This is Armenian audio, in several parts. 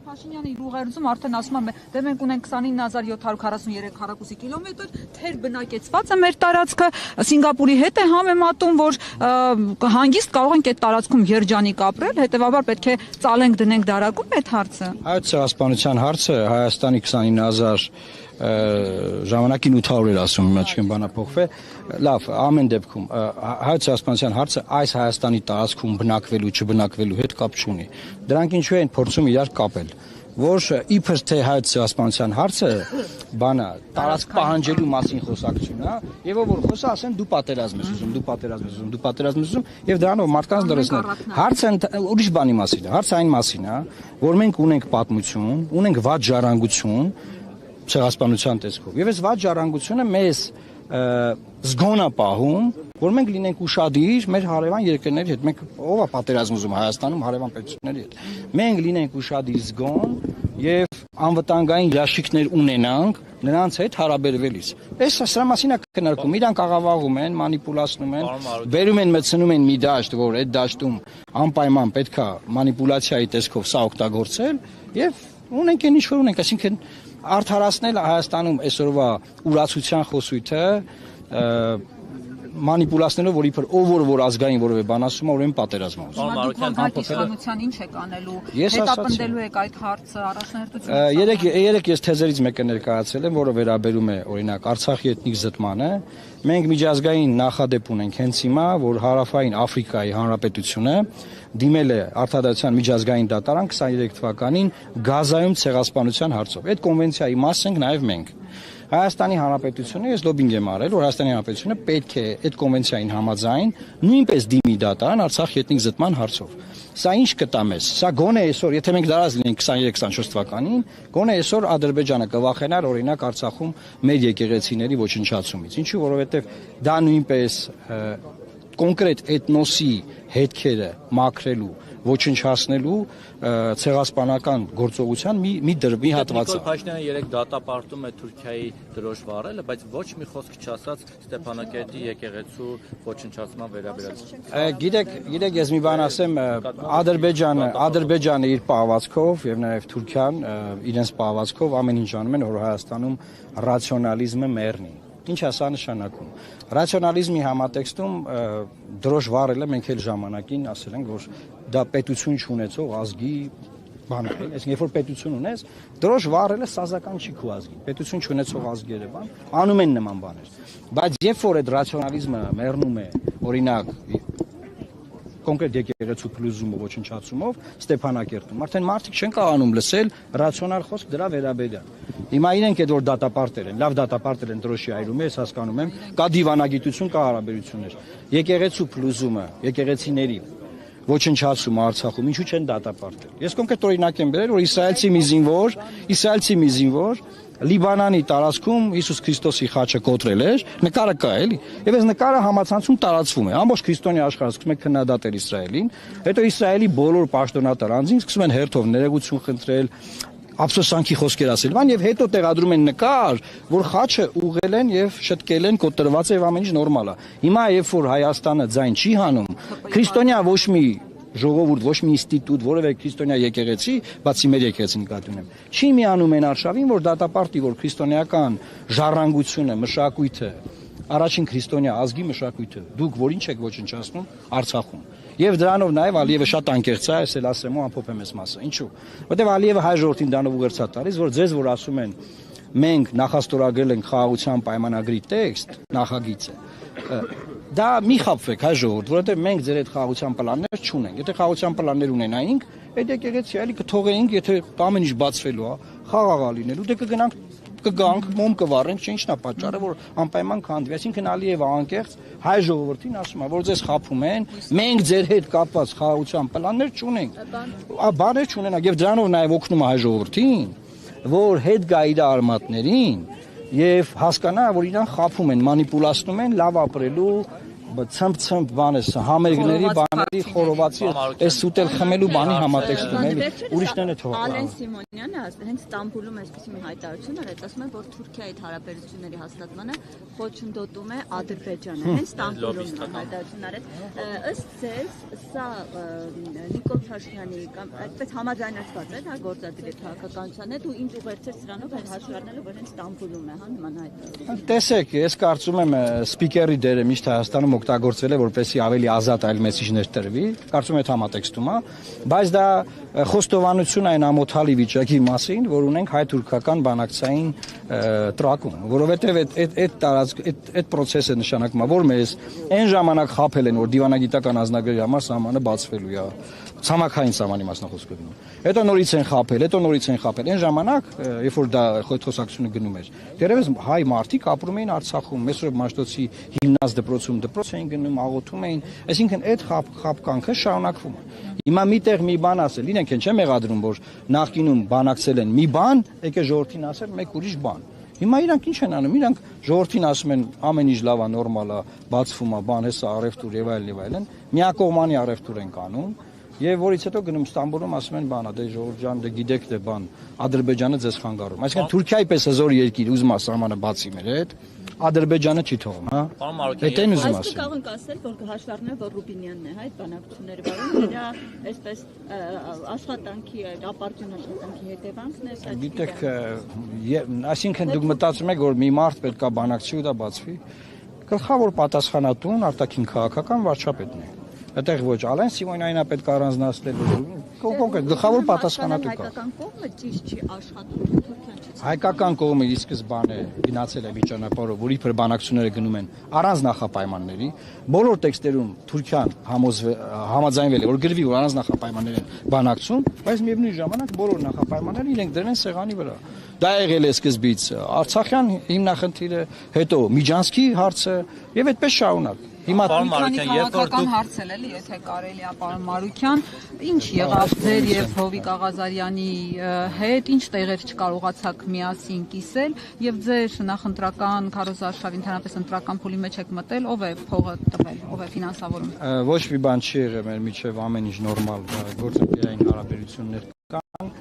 Փաշինյանի լուղերձում արդեն ասում է, դե մենք ունենք 29743 քառակուսի կիլոմետր, թեր բնակեցված է մեր տարածքը, Սինգապուրի հետ է համեմատում, որ հանգիստ կարող ենք այդ տարածքում երջանիկ ապրել, հետևաբար պետք է ծալենք դնենք դարակում այդ հարցը։ Այդ ցեղասպանության հարցը Հայաստանի 29000 ժամանակին 800 էր ասում, հիմա չեմ բանափոխվել։ Լավ, ամեն դեպքում հայ ցեղասպանության հարցը այս Հայաստանի տարածքում բնակվելու, չբնակվելու հետ կապ չունի։ Դրանք ինչու են փորձում իրար կապել, որ իբր թե հայ ցեղասպանության հարցը բանա տարածք պահանջելու մասին խոսակցություն, հա, եւ որ խոսա ասեն դու պատերազմ ես ուզում, դու պատերազմ ես ուզում, դու պատերազմ ես ուզում եւ դրանով մարդկանց դրեցնել։ Հարցը ուրիշ բանի մասին է, հարցը այն մասին է, որ մենք ունենք պատմություն, ունենք վատ ժառանգություն ցեղասպանության տեսքով։ Եվ այս վատ ժառանգությունը մեզ զգոնա պահում, որ մենք լինենք ուշադիր մեր հարևան երկրների հետ։ Մենք ով է պատերազմ ուզում Հայաստանում հարևան պետությունների հետ։ Մենք լինենք ուշադիր զգոն եւ անվտանգային ящикներ ունենանք նրանց հետ հարաբերվելիս։ Այս սրա մասին է քննարկում։ Իրանք աղավաղում են, մանիպուլացնում են, բերում են մտցնում են մի դաշտ, որ այդ դաշտում անպայման պետքա մանիպուլյացիայի տեսքով սա օգտագործել եւ ունենք այն ինչ որ ունենք, այսինքն արդարացնել Հայաստանում այսօրվա ուրացության խոսույթը մանիպուլացնելով, որ իբր ով որ ազգային որևէ բան ասում է, ուրեմն պատերազմ է ուզում։ Իշխանության ինչ եք անելու, հետապնդելու եք այդ հարցը, առաջնահերթությունը։ Երեք ես թեզերից մեկը ներկայացել եմ, որը վերաբերում է օրինակ Արցախի էթնիկ զտմանը։ Մենք միջազգային նախադեպ ունենք հենց հիմա, որ Հարավային Աֆրիկայի Հանրապետությունը դիմել է Արտադրության միջազգային դատարան 23 թվականին Գազայում ցեղասպանության հարցով։ Այդ կոնվենցիայի մաս ենք նաև մենք։ Հայաստանի Հանրապետությունը ես լոբինգ եմ արել, որ Հայաստանի Հանրապետությունը պետք է այդ կոնվենցիային համաձայն նույնպես դիմի դատարան Արցախի էթնիկ զտման հարցով։ Սա ինչ կտա մեզ։ Սա գոնե այսօր, եթե մենք դարած լինենք 23-24 թվականին, գոնե այսօր Ադրբեջանը կվախենար օրինակ Արցախում մեր եկեղեցիների ոչնչացումից։ Ինչու, որովհետև դա նույնպես կոնկրետ էթնոսի հետքերը մաքրելու, ոչնչացնելու ցեղասպանական գործողության մի հատված է։ Փաշինյանը երեք դատապարտում է Թուրքիայի դրոշ վառելը, բայց ոչ մի խոսք չասաց Ստեփանակերտի եկեղեցու ոչնչացման վերաբերյալ։ Գիտեք, ես մի բան ասեմ, Ադրբեջանը իր պահվածքով եւ նաեւ Թուրքիան իրենց պահվածքով ամեն ինչ անում են, որ Հայաստանում ռացիոնալիզմը մեռնի։ Ինչ է սա նշանակում։ Ռացիոնալիզմի համատեքստում դրոշ վառելը մենք էլ ժամանակին ասել ենք, որ դա պետություն չունեցող ազգի բան է, այսինքն երբ որ պետություն ունես, դրոշ վառելը սազական չի քո ազգին։ Պետություն չունեցող ազգերը բան, անում են նման բաներ։ Բայց երբ որ այդ ռացիոնալիզմը մեռնում է, օրինակ կոնկրետ եկեղեցու փլուզումը ոչնչացումով Ստեփանակերտում, արդեն մարդիկ չեն կարողանում լսել ռացիոնալ խոսք դրա վերաբերյալ։ Հիմա իրենք այդ որ դատապարտել են, լավ դատապարտել են դրոշի այրում, ես հասկանում եմ, կա դիվանագիտություն, կա հարաբերություններ։ Եկեղեցու փլուզումը, եկեղեցիների ոչնչացումը Արցախում ինչու չեն դատապարտել։ Ես կոնկրետ օրինակ եմ բերել, որ իսրայելցի մի զինվոր Լիբանանի տարածքում Հիսուս Քրիստոսի խաչը կոտրել էր, նկարը կա էլի, եւ այս նկարը համացանցում տարածվում է։ Ամբողջ քրիստոնյա աշխարհը սկսում է քննադատել Իսրայելին, հետո Իսրայելի բոլոր պաշտոնատար անձինք սկսում են հերթով ներեգություն խնդրել, ափսոսանքի խոսքեր ասել, եւ հետո տեղադրում են նկար, որ խաչը ուղղել են եւ շտկել են, կոտրված է եւ ամեն ինչ նորմալ է։ Հիմա երբ որ Հայաստանը ձայն չի հանում, քրիստոնյա ոչ մի ժողովուրդ, ոչ մի ինստիտուտ, որևէ քրիստոնյա եկեղեցի, բացի մեր եկեղեցին նկատի ունեմ, չի միանում են արշավին, որ դատապարտի, որ քրիստոնեական ժառանգությունը, մշակույթը, առաջին քրիստոնյա ազգի մշակույթը, դուք որ ինչ եք ոչնչացնում Արցախում։ Եվ դրանով նաև Ալիևը շատ անկեղծ է, ես էլ ասեմ ու ամփոփեմ այս մասը։ Ինչու՞։ Որտեղ Ալիևը հայ ժողովրդին դանով ուղերձ տալիս, որ ձեզ որ ասում են մենք նախաստորագրել ենք խաղաղության պայմանագրի տեքստ, նախագիծը, դա մի խաբվեք հայ ժողովուրդ, որովհետև մենք ձեր այդ խաղաղության պլաններ չունենք։ Եթե խաղաղության պլաններ ունենայինք, այդ եկեղեցի այլի կթողեինք, եթե ամեն ինչ բացվելու է, խաղաղ լինելու, դե կգանք, մոմ կվառենք, ինչն է պատճառը, որ անպայման քանդվի։ Այսինքն Ալիևը անկեղծ հայ ժողովրդին ասում է, որ ձեզ խաբում են, մենք ձեր հետ կապված խաղաղության պլաններ չունենք։ Բաներ չունենանք եւ դրանով նաեւ օգնում է հայ ժողովրդին, որ հետ գա իր արմատներին եւ հասկանա, որ իրան խաբում են, մանիպուլացնում են լավ ապրելու, ցմփ բան է, համերգների բաների խորովածի, այս ուտել խմելու բանի համատեքստում էլի, ուրիշներն է թողա։ Ալեն Սիմոնյանը հենց Ստամբուլում այսպեսի մի հայտարարություն արեց, ասում է, որ Թուրքիայի հարաբերությունների հաստատմանը խոչընդոտում է Ադրբեջանը։ Հենց Ստամբուլում հայտարարություն արեց։ Ըստ ձեզ, սա Նիկոլ Փաշինյանի կամ այդպես համաձայնեցված է, հա, գործադիր քաղաքականության հետ ու ինչ ուղերձեր սրանով էր հաշվի առնելու, որ հենց Ստամբուլում է, հա, նման հայտարարություն։ Տեսեք, ես կարծում եմ սպիկերի դերը միշտ Հայաստանում օգտագործվել է, որպեսզի ավելի ազատ այլ մեսիջներ տրվի, կարծում եմ այդ համատեքստում է, բայց դա խոստովանություն այն ամոթալի վիճակի մասին, որ ունենք հայ-թուրքական բանակցային տրակում, որովհետև այդ process-ը նշանակում է, որ մեզ այն ժամանակ խաբել են, որ դիվանագիտական ազնագրերի համար սահմանը բացվելու է, ցամաքային սահմանի մասնախոսք գնում։ Հետո նորից են խաբել, այն ժամանակ, երբ որ դա խոսակցությունը գնում էր, դերևս հայ մարդիկ ապրում էին Արցախում, Մեսրոպ Մաշտոցի հիմնած դպրոցում դպրոց էին գնում, աղոթում էին, այսինքն այդ խաբկանքը շարունակվում է։ Հիմա միտեղ մի բան ասել, իրենք են չեմ եղադրում, որ նախկինում բանակցել են մի բան, եկե ժողովրդին ասել մեկ ուրիշ բան։ Հիմա իրանք ինչ են անում, իրանք ժողովրդին ասում են ամեն ինչ լավ է, նորմալ է, բացվում է, բան հեսա առևտուր եւ այլն, միակողմանի առևտուր են անում։ Եվ որից հետո գնում Ստամբուլում ասում են բանա, դե ժողովուրդ ջան, դե գիտեք դե բան, Ադրբեջանը ձեզ խանգարում։ Այսինքն Թուրքիայի պես հզոր երկիր ուզում է սահմանը բացի մեր հետ, Ադրբեջանը չի թողում, հա։ Այդ են ուզում ասել։ Կարող ենք ասել, որ հաշվի առնել, որ Ռուբինյանն է, հա, այդ բանակցությունները վարում, նրա այսպես աշխատանքի, ապարդյուն աշխատանքի հետևանքն է, սա։ Գիտեք, այսինքն դուք մտածում եք, որ մի մարդ պետք է բանակցի ու դա բացվի։ Գլխավոր պատասխանատուն արտաքին քաղաքական վարչապետն է։ Այդտեղ ոչ Ալեն Սիմոնյանն է պետք առանձնացնել, կոնկրետ գլխավոր պատասխանատու կա։ Հայկական կողմը ճիշտ չի աշխատում, Թուրքիան չի։ Հայկական կողմը ի սկզբանե գնացել է մի ճանապարհով, որ իբր բանակցությունները գնում են առանց նախապայմանների, բոլոր տեքստերում Թուրքիան համաձայնվել է, որ գրվի, որ առանց նախապայմանների են բանակցում, բայց միևնույն ժամանակ բոլոր նախապայմանները իրենք դրեն սեղանի վրա։ Դա եղել է սկզբից Արցախյան հիմնախնդիրը, հետո Միջանցքի հարցը եւ այդպես շարունակ։ Հիմա քաղաքական հարցել էլի, եթե կարելի է, պարոն Մարուքյան, ինչ եղավ ձեր եւ Հովիկ Աղազարյանի հետ, ինչ տեղեր չկարողացաք միասին կիսել եւ ձեր նախընտրական քարոզարշավի ընդհանրապես ընտրական փուլի մեջ եք մտել, ով է փողը տվել, ով է ֆինանսավորում։ Ոչ մի բան չի եղել մեր միջև, ամեն ինչ նորմալ գործընկերային հարաբերություններ կան։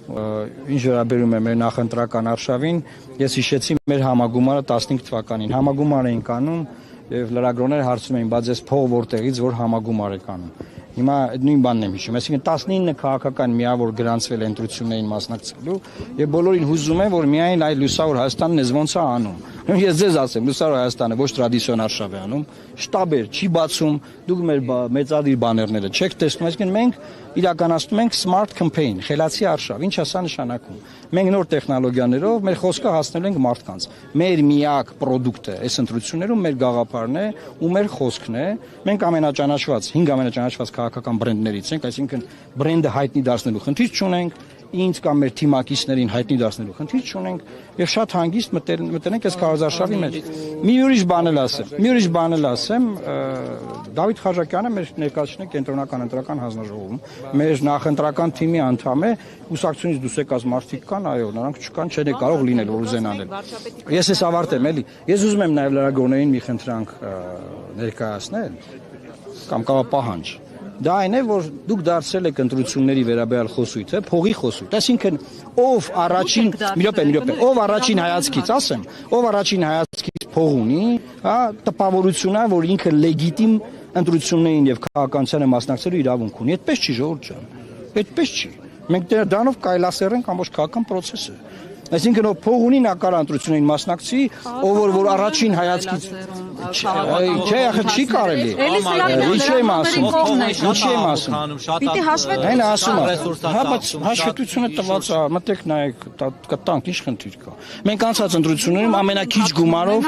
Ինչ վերաբերում է մեր նախընտրական արշավին, ես հիշեցի մեր համագումարը 15 թվականին, համագումար էին կանում եւ լրագրողները հարցում էին, բայց այս փող որտեղից որ համագումար է կանում։ Հիմա այդ նույն բանն եմ հիշում, այսինքն 19 քաղաքական միավոր գրանցվել ընտրություններին մասնակցելու եւ բոլորին հուզում են, որ միայն այ լուսավոր Հայաստանն է ոնց է անում։ Ես ձեզ ասեմ, լուսավոր Հայաստանը ոչ տրադիցիոն արշավ է անում, շտաբեր չի բացում, դուք մեր մեծադիր բաներները չեք տեսնում, այսինքն մենք իրականացնում ենք smart campaign, խելացի արշավ, ինչ է սա նշանակում։ Մենք նոր տեխնոլոգիաներով մեր խոսքը հասնելու ենք մարդկանց։ Մեր միակ պրոդուկտը այս ընտրություններում մեր գաղափարն է ու մեր խոսքն է։ Մենք ամենաճանաչված, 5 ամենաճանաչված քաղաքական բրենդներից ենք, այսինքն բրենդը հայտնի դարձնելու խնդիր չունենք, ինձ կամ մեր թիմակիցներին հայտնի դարձնելու խնդիր չունենք եւ շատ հանգիստ մտնենք այս քարոզարշավի մեջ։ Մի ուրիշ բան էլ ասեմ, Դավիթ Խաչակյանը մեր ներկայացնում է կենտրոնական ընտրական հանձնաժողովում։ Մեր նախընտրական թիմի անդամ է, ուսակցությունից դուրս եկած մարդիկ կան, այո, նրանք չկան, չեն կարող լինել, որ ուզեն անել։ Ես էս ավարտեմ, էլի։ Ես ուզում եմ նաեւ լրագրողներին մի խնդրանք ներկայացնել կամ պահանջ։ Դա այն է, որ դուք դարձել եք ընտրությունների վերաբերյալ խոսույթը, փողի խոսույթ։ Այսինքն, ով առաջին, մի րոպե, ով առաջին հայացքից, ասեմ, ով առաջին հայացքից փող ունի, հա, տպավորությունն է, որ ինքը լեգիտիմ ընտրություններին եւ քաղաքականությանը մասնակցելու իրավունք ունի։ Այդպես չի, ժողովուրդ ջան։ Այդպես չի։ Մենք դրանով կայլասերենք ամբողջ քաղաքական process-ը։ Այսինքն ով փող ունի նա կարա ընտրություններին մասնակցի, ով որ առաջին հայացքից չէ, ախր չի կարելի։ Ինչ եմ ասում։ Պիտի հաշվետվեք։ Այն ասում է, հա, բայց հաշվետվությունը տված է, մտեք նայեք, կտանք, ինչ խնդիր կա։ Մենք անցած ընտրություններում ամենակիչ գումարով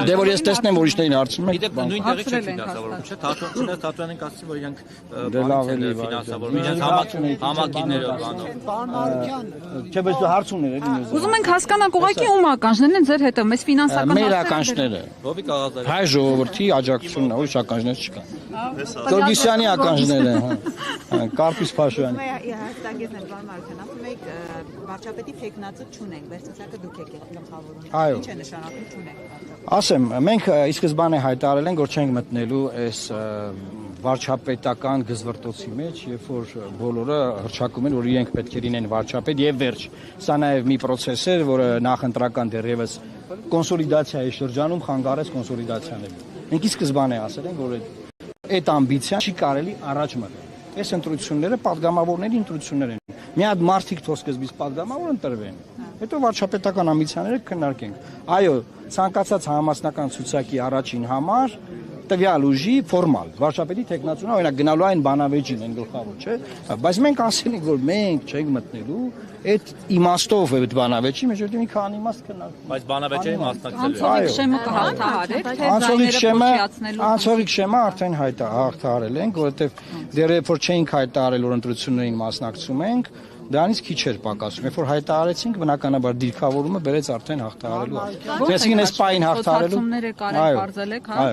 դե որ ես տեսնեմ, որ իշներին հարցնում եք։ Գիտեք, նույն տեղի չեք ֆինանսավորում, չէ՞, Թատրոնին կասի, որ իրենք ֆինանսավորում, իրենց համակիրներով բանով։ Չէ, բայց դու հարց ուներ էլի մեզ։ Ուզում ենք հասկանանք ուղղակի ում ականջներն են ձեր հետը, մեզ ֆինանսական մեր ականջները։ Ովի կաղազարի։ Հայ ժողովրդի աջակցությունն է, ուրիշ ականջներ չկան։ Գորգիսյանի ականջները, հա։ Կարպիս Փաշյանի։ Հաստատագետ են բան Մարքյան, ասում եք վարչապետի տեխնացը չունենք, վերցնացակը դուք եք գլխավորում։ Այո։ Ինչ է նշանակում չունենք։ Ասեմ, մենք ի սկզբանե հայտարարել ենք, որ չենք մտնելու այս վարչապետական գզվրտոցի մեջ, երբ որ բոլորը հռչակում են, որ իրենք պետք է լինեն վարչապետ եւ վերջ։ Սա նաեւ մի process էր, որը նախընտրական դեռևս կոնսոլիդացիայի շրջանում խանգարեց կոնսոլիդացիաներին։ Մենք ի սկզբանե ասել ենք, որ այդ ամբիցիան չի կարելի առաջ մղել։ Այս ընտրությունները падգամավորների ընտրություններ են։ Մի հատ մարդիկ թող սկզբից падգամավոր ընտրվեն, հետո վարչապետական ամբիցիաները քննարկենք։ Այո, ցանկացած համասնական ցուցակի առաջին համար տվյալ ուժի ֆորմալ վարչապետի տեխնացիոնը օրինակ գնալու այն բանավեճին են գլխավոր, չէ՞, բայց մենք ասել ենք, որ մենք չենք մտնելու այդ իմաստով այդ բանավեճի մեջ, որտեղ մի քանի իմաստ քննարկում։ Բայց բանավեճի մասնակցելու։ Անցողիկ շեմը կհաղթահարեք, թե Անցողիկ շեմը արդեն հաղթահարել ենք, որովհետև դեռ որ չէինք հայտարարել, որ ընտրություններին մասնակցում ենք, դրանից քիչ էր պակասում։ Երբ որ հայտարարեցինք, բնականաբար դիրքավորումը բերեց արդեն հաղթահարելու։ Այսինքն այս պայն հաղթահարելու։ կարել բարձել եք, հա։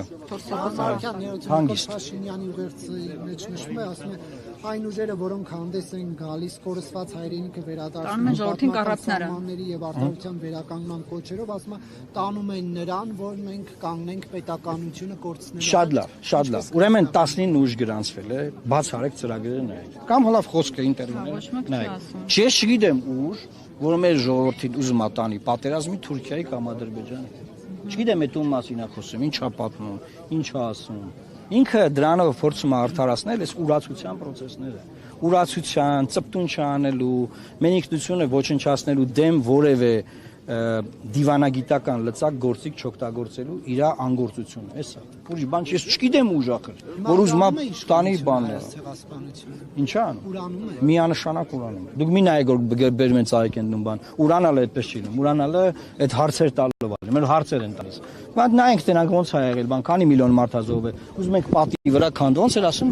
Հանգիստ։ Փաշինյանի ուղերձի մեջ նշվում է, ասում է այն ուժերը, որոնք հանդես են գալիս կորսված հայրենիքը վերադարձնելու սահմանների եւ արդարության վերականգնման կոչերով, ասում է տանում են նրան, որ մենք կանգնենք պետականությունը կորցնելու։ Շատ լավ։ Ուրեմն 19 ուժ գրանցվել է, բացառեք ծրագրերը նայեք։ Կամ հլավ խոսքը ինտերվյուները նայեք։ Ես չգիտեմ ուժ, որ մեր ժողովրդին ուզում է տանի պատերազմի Թուրքիայի կամ Ադրբեջանի։ Չգիտեմ այդ ում մասին է խոսում, ինչ է պատմում, ինչ է ասում։ Ինքը դրանով փորձում է արդարացնել այս ուրացության process-ները։ Ուրացության, ծպտուն չանելու, մենիքնությունը ոչնչացնելու դեմ որևէ դիվանագիտական լծակ գործիք չօգտագործելու իր անգործությունը, էսա։ Ուրիշ բան ես չգիտեմ ուժ ախր, որ ուզում է տանի բանները։ Ինչ անում։ Միանշանակ ուրանում։ Դուք մի նայեք որ բերում են ծաղիկեն բան։ Ուրանալը այդպես չի լինում։ Ուրանալը այդ հարցեր տալով է։ Մեր հարցեր են տալիս։ Բայց նայենք դրանք ոնց է եղել, բան քանի միլիոն մարդ ազով է։ Ուզում ենք պատի վրա քանդ ոնց էր ասում։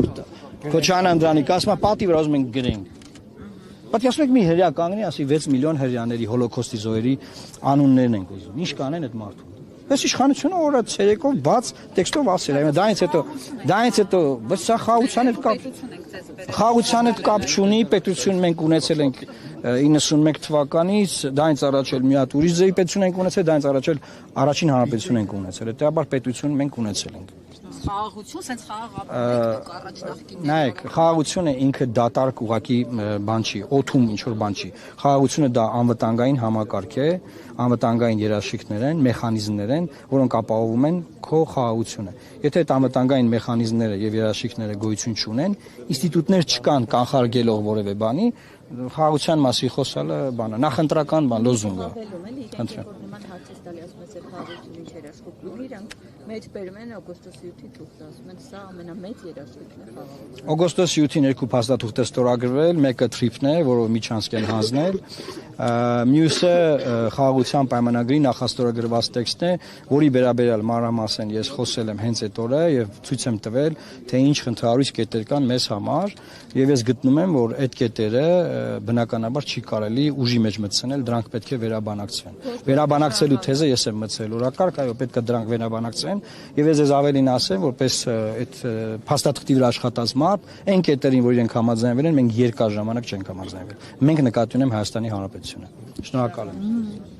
Քոչարյան Անդրանիկ ասում է պատի վրա ուզում ենք գրենք։ Պատկերացնեք մի հրյա կանգնի, ասի 6 միլիոն հրյաների հոլոկոստի զոհերի անուններն ենք ուզում։ Ինչ կանեն այդ մարդուն։ Այս իշխանությունը օրը ցերեկով բաց տեքստով ասել է։ Դրանից հետո բայց սա խաղաղության հետ կապ չունի, պետություն մենք ունեցել ենք 91 թվականից, դրանից առաջ էլ մի հատ ուրիշ ձեի պետություն ենք ունեցել, դրանից առաջ էլ առաջին հանրապետություն ենք ունեցել։ Հետեւաբար պետություն մենք ունեցել ենք։ Խաղաղություն, sense խաղաղ առաջնահերթին։ Նայեք, խաղաղությունը ինքը դատարկ ուղակի բան չի, օթում ինչ որ բան չի։ Խաղաղությունը դա անվտանգային համակարգ է, անվտանգային երաշխիքներ են, մեխանիզմներ են, որոնք ապահովում են քո խաղաղությունը։ Եթե այդ անվտանգային մեխանիզմները եւ երաշխիքները գոյություն չունեն, ինստիտուտներ չկան կանխարգելող որևէ բանի, խաղաղության մասի խոսալը բանը, նախընտրական բան, լոզունգ է։ Խնդրեմ։ Հարցից տալի ասում է խաղաղությունը ինչ երաշխիք ունի, իրանք մեջ բերում են օգոստոսի 7-ի թուղթը, ասում են սա ամենամեծ երաշխիքն է խաղաղության։ Օգոստոսի 7-ին երկու փաստաթուղթ է ստորագրվել, մեկը թրիփն է, որը միջանցք են հանձնել, մյուսը խաղաղության պայմանագրի նախաստորագրված տեքստն է, որի վերաբերյալ մանրամասն ես խոսել եմ հենց այդ օրը եւ ցույց եմ տվել, թե ինչ խնդրահարույց կետեր կան մեզ համար, եւ ես գտնում եմ, որ այդ կետերը բնականաբար չի կարելի ուժի մեջ մտցնել, դրանք պետք է վերաբանակցվեն։ Վերաբանակցելու թեզը ես եմ մտցել օրակարգ, այո, պետք է դրանք վերաբանակցվեն, եւ ես ավելին ասեմ, որպես այդ փաստաթղթի վրա աշխատած մարդ, այն կետերին, որ իրենք համաձայնվել են, մենք երկար ժամանակ չենք համաձայնվել։ Մենք նկատի ունենք Հայաստանի Հանրապետությունը։ Շնորհակալ եմ։